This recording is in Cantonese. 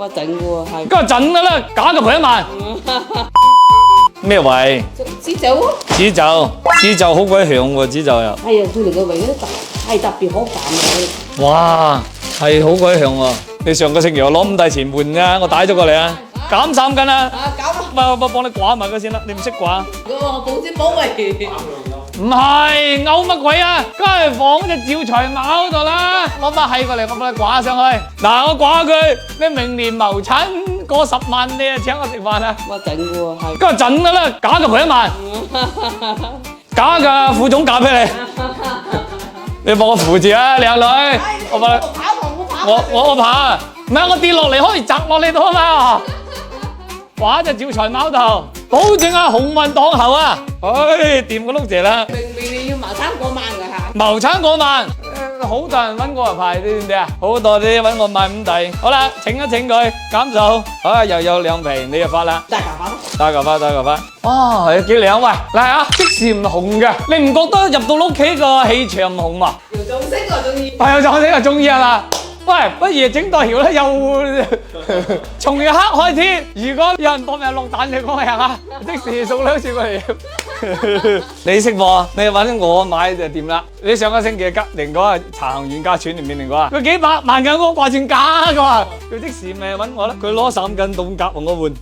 我整喎係。梗係整㗎啦，假嘅賠1萬。咩胃？豉酒喎。豉酒好鬼香喎，豉酒又。係啊，佢哋個胃咧係特別好淡哇，係好鬼香喎！你上個星期我攞5大錢換㗎，我帶咗過嚟啊，減3斤啊！啊，搞啊！我幫你掛埋佢先啦，你唔識掛？個保鮮保味。唔係，勾乜鬼啊？梗係放隻招財貓度啦！攞把閪過嚟，我幫你掛上去。嗱，我掛佢，你明年謀親過10萬，你就請我食飯啊！我整喎係。梗係整㗎啦，假嘅賠1萬，假嘅副總價俾你。你幫我扶住啊，靚女！我幫你。我爬，唔係我跌落嚟可以砸落你度啊嘛！掛隻招財貓度，保證啊鴻運當頭啊！唉，掂個碌蔗啦！明年要謀產過萬㗎嚇。謀產過萬，好多人揾我嚟排，你知唔知啊？好多啲揾我買5弟。好啦，請一請佢減數，啊又有2皮，你就發啦！大嚿花。大嚿花。哇，係幾靚喂！嚟啊，即時唔紅嘅，你唔覺得入到屋企個氣場唔紅嘛？有掌聲我中意。係有掌聲啊，中意係嘛？喂，不如整袋條啦，又從月黑開天。如果有人搏命落蛋，你講係嘛？即時送2條過嚟。你識貨，你揾我買就掂啦。你上個星期嚟講查行縣家村連面嚟講啊，佢幾百萬嘅屋掛轉假㗎嘛，佢即時咪揾我啦。佢攞3斤凍甲同我換。